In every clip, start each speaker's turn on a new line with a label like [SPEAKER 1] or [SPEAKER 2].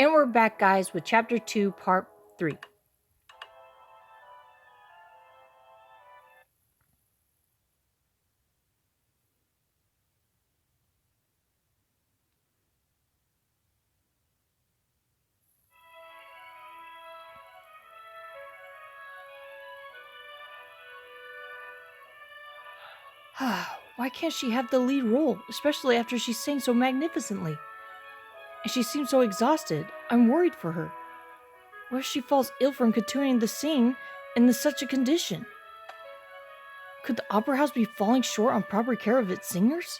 [SPEAKER 1] And we're back, guys, with Chapter 2, Part 3. Why can't she have the lead role, especially after she sang so magnificently? And she seems so exhausted. I'm worried for her. What if she falls ill from continuing to sing in such a condition? Could the opera house be falling short on proper care of its singers?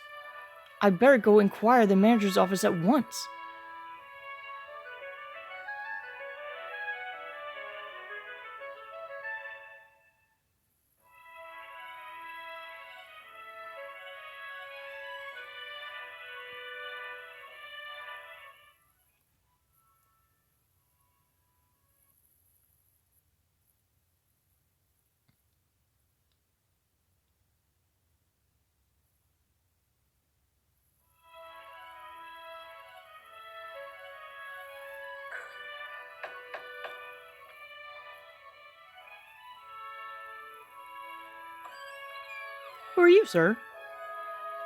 [SPEAKER 1] I'd better go inquire the manager's office at once. Who are you, sir?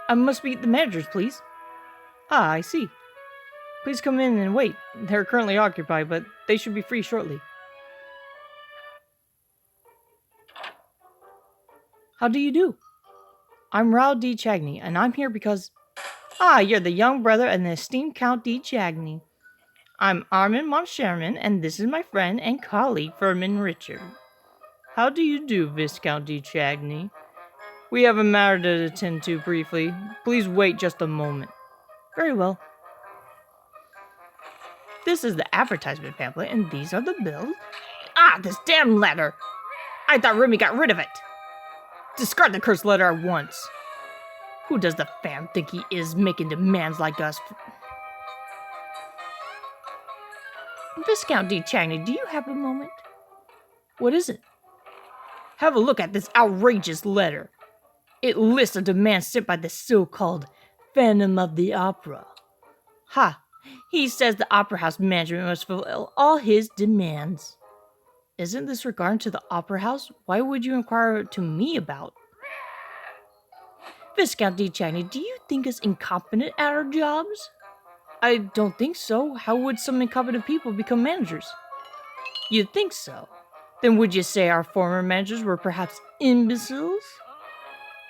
[SPEAKER 1] I must meet the managers, please. Ah, I see. Please come in and wait. They're currently occupied, but they should be free shortly. How do you do? I'm Ch.2, and I'm here because... Ah, you're the young brother of the esteemed Count Ch.2. I'm Armin Moncharmin, and this is my friend and colleague, Furman Richard. How do you do, Viscount Ch.2? We have a matter to attend to briefly. Please wait just a moment. Very well. This is the advertisement pamphlet, and these are the bills. Ah, this damn letter! I thought Remy got rid of it. Discard the cursed letter at once. Who does the fan think he is, making demands like us? Viscount Ch.2, do you have a moment? What is it? Have a look at this outrageous letter. It lists a demand sent by the so-called Phantom of the Opera. Ha! He says the opera house management must fulfill all his demands. Isn't this regarding to the opera house? Why would you inquire to me about? Viscount Ch.2, do you think us incompetent at our jobs? I don't think so. How would some incompetent people become managers? You'd think so. Then would you say our former managers were perhaps imbeciles?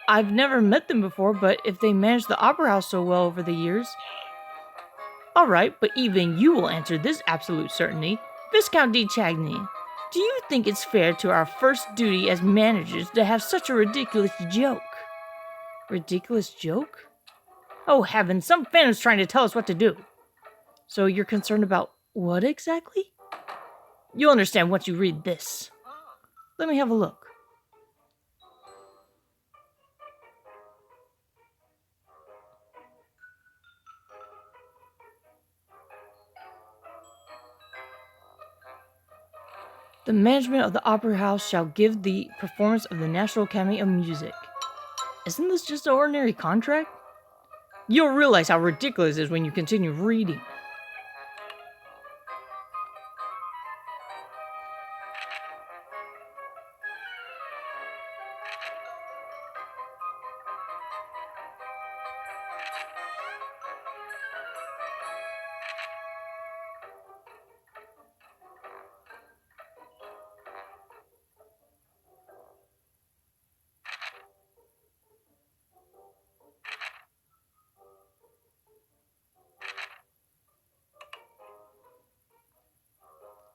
[SPEAKER 1] I've never met them before, but if they managed the opera house so well over the years... Alright, but even you will answer this absolute certainty. Viscount Ch.2, do you think it's fair to our first duty as managers to have such a ridiculous joke? Ridiculous joke? Oh heavens, some phantom's trying to tell us what to do. So you're concerned about what exactly? You'll understand once you read this. Let me have a look. The management of the Opera House shall give the performance of the National Academy of Music. Isn't this just an ordinary contract? You'll realize how ridiculous it is when you continue reading.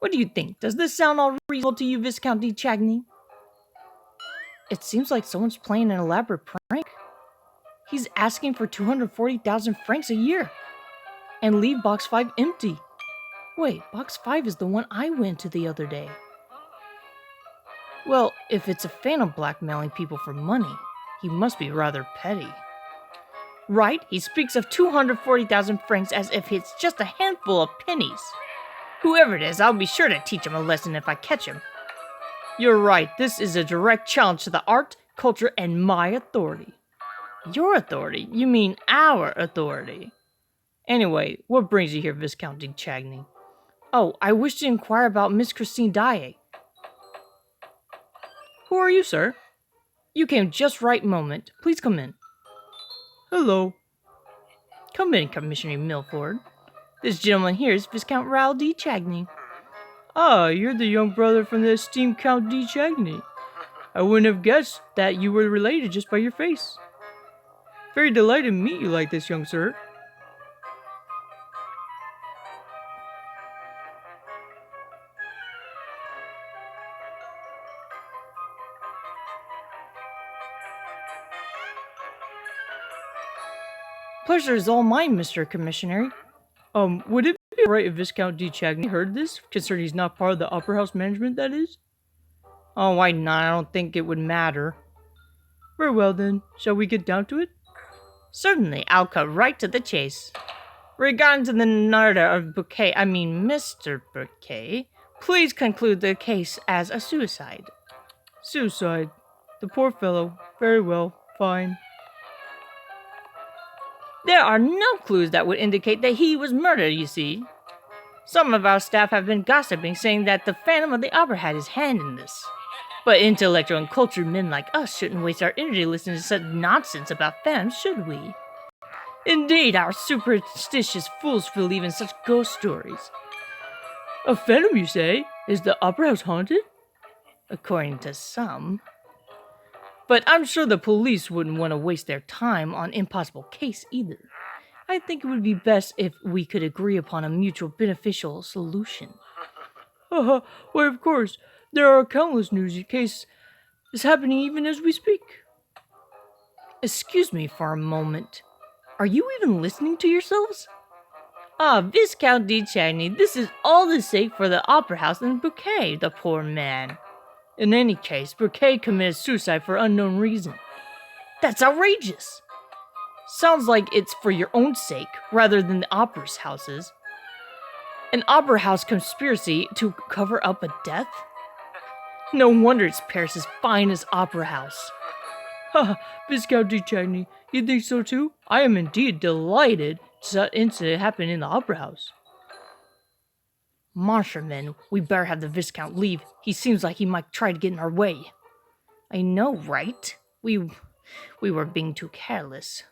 [SPEAKER 1] What do you think? Does this sound all reasonable to you, Viscount Ch.2? It seems like someone's playing an elaborate prank. He's asking for 240,000 francs a year and leave box 5 empty. Wait, box 5 is the one I went to the other day. Well, if it's a phantom blackmailing people for money, he must be rather petty. Right? He speaks of 240,000 francs as if it's just a handful of pennies. Whoever it is, I'll be sure to teach him a lesson if I catch him. You're right, this is a direct challenge to the art, culture, and my authority. Your authority? You mean our authority. Anyway, what brings you here, Viscount Ch.2? Oh, I wish to inquire about Miss Christine Daae. Who are you, sir? You came just right moment. Please come in. Hello. Come in, Commissioner Milford. This gentleman here is Viscount Raoul de Chagny. Ah, you're the young brother from the esteemed Count de Chagny. I wouldn't have guessed that you were related just by your face. Very delighted to meet you like this, young sir. Pleasure is all mine, Mr. Commissionary. Would it be alright if Viscount de Chagny heard this, considering he's not part of the Upper House management, that is? Oh, why not? I don't think it would matter. Very well then, shall we get down to it? Certainly, I'll cut right to the chase. Regarding to the murder of Mr. Bouquet, please conclude the case as a suicide. Suicide? The poor fellow. Very well, fine. There are no clues that would indicate that he was murdered, you see. Some of our staff have been gossiping, saying that the Phantom of the Opera had his hand in this. But intellectual and cultured men like us shouldn't waste our energy listening to such nonsense about phantoms, should we? Indeed, our superstitious fools believe in such ghost stories. A phantom, you say? Is the Opera House haunted? According to some. But I'm sure the police wouldn't want to waste their time on an impossible case either. I think it would be best if we could agree upon a mutual beneficial solution. Why, of course. There are countless news cases happening even as we speak. Excuse me for a moment. Are you even listening to yourselves? Ah, Viscount de Chagny, this is all the sake for the Opera House and Bouquet, the poor man. In any case, Bouquet committed suicide for unknown reason. That's outrageous! Sounds like it's for your own sake, rather than the Opera House's. An Opera House conspiracy to cover up a death? No wonder it's Paris's finest opera house. Ha! Viscount de Chagny, you think so too? I am indeed delighted such incident happened in the Opera House. Marshman, we better have the Viscount leave. He seems like he might try to get in our way. I know, right? We were being too careless.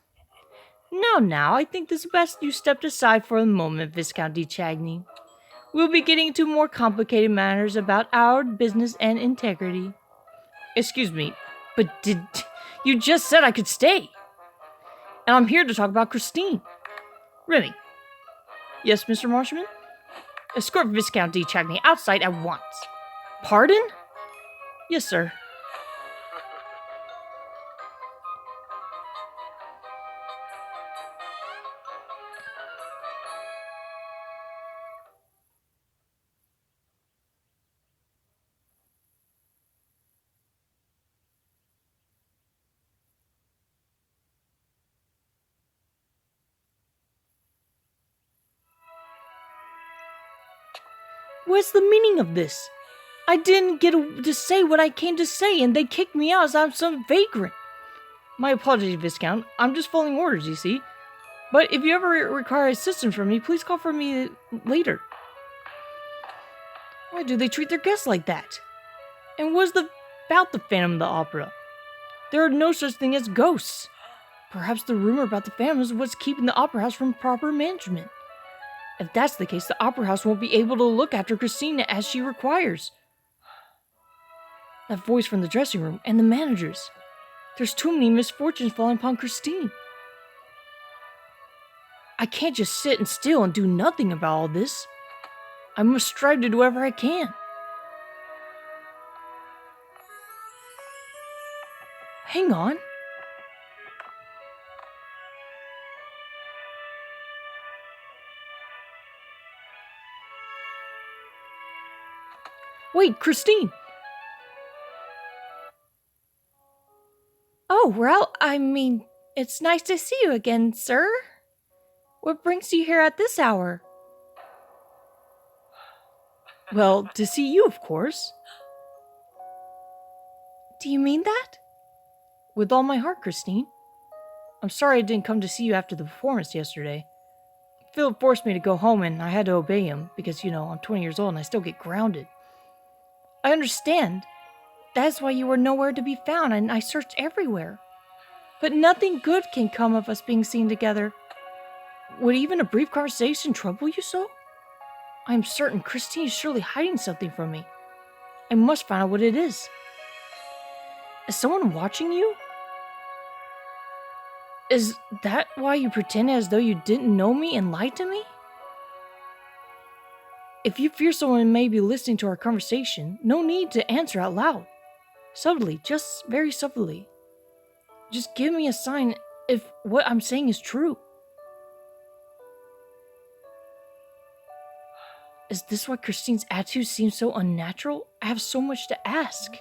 [SPEAKER 1] Now, I think it's best you stepped aside for a moment, Viscount de Chagny. We'll be getting into more complicated matters about our business and integrity. Excuse me, but you just said I could stay? And I'm here to talk about Christine. Remy. Yes, Mr. Marshman? Escort Viscount de Chagny outside at once. Pardon? Yes, sir. What's the meaning of this? I didn't get to say what I came to say, and they kicked me out as I'm some vagrant. My apologies, Viscount. I'm just following orders, you see. But if you ever require assistance from me, please call for me later. Why do they treat their guests like that? And what's about the Phantom of the Opera? There are no such thing as ghosts. Perhaps the rumor about the Phantom is what's keeping the Opera House from proper management. If that's the case, the Opera House won't be able to look after Christina as she requires. That voice from the dressing room and the managers. There's too many misfortunes falling upon Christine. I can't just sit and still and do nothing about all this. I must strive to do whatever I can. Hang on. Wait, Christine! Oh, well, it's nice to see you again, sir. What brings you here at this hour? Well, to see you, of course. Do you mean that? With all my heart, Christine. I'm sorry I didn't come to see you after the performance yesterday. Philip forced me to go home and I had to obey him because, I'm 20 years old and I still get grounded. I understand. That's why you were nowhere to be found and I searched everywhere. But nothing good can come of us being seen together. Would even a brief conversation trouble you so? I am certain Christine is surely hiding something from me. I must find out what it is. Is someone watching you? Is that why you pretend as though you didn't know me and lied to me? If you fear someone may be listening to our conversation, no need to answer out loud. Subtly, just very subtly. Just give me a sign if what I'm saying is true. Is this why Christine's attitude seems so unnatural? I have so much to ask.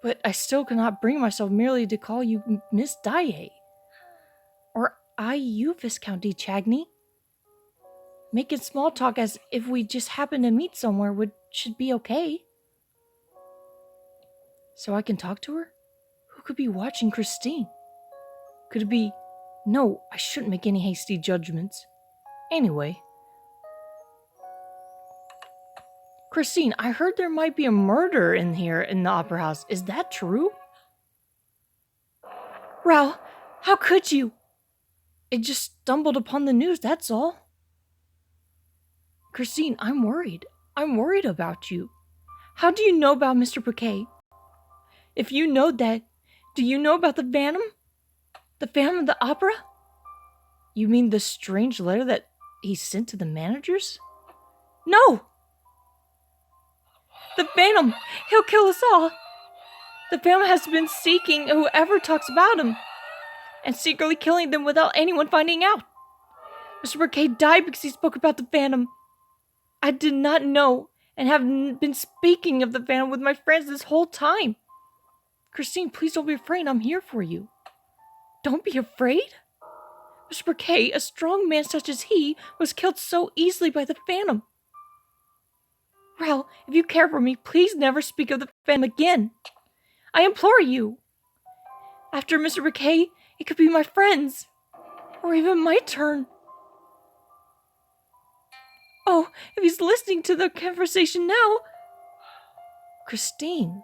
[SPEAKER 1] But I still cannot bring myself merely to call you Miss Daae. Or you, Viscount de Chagny. Making small talk as if we just happen to meet somewhere should be okay. So I can talk to her? Who could be watching Christine? Could it be... No, I shouldn't make any hasty judgments. Anyway. Christine, I heard there might be a murder in here in the Opera House. Is that true? Rao, how could you? It just stumbled upon the news, that's all. Christine, I'm worried. I'm worried about you. How do you know about Mr. Bouquet? If you know that, do you know about the Phantom? The Phantom of the Opera? You mean the strange letter that he sent to the managers? No! The Phantom! He'll kill us all! The Phantom has been seeking whoever talks about him, and secretly killing them without anyone finding out. Mr. Bouquet died because he spoke about the Phantom. I did not know, and have been speaking of the Phantom with my friends this whole time. Christine, please don't be afraid. I'm here for you. Don't be afraid? Mr. Bouquet, a strong man such as he, was killed so easily by the Phantom. Rao, if you care for me, please never speak of the Phantom again. I implore you. After Mr. Bouquet, it could be my friends, or even my turn. Oh, if he's listening to the conversation now... Christine,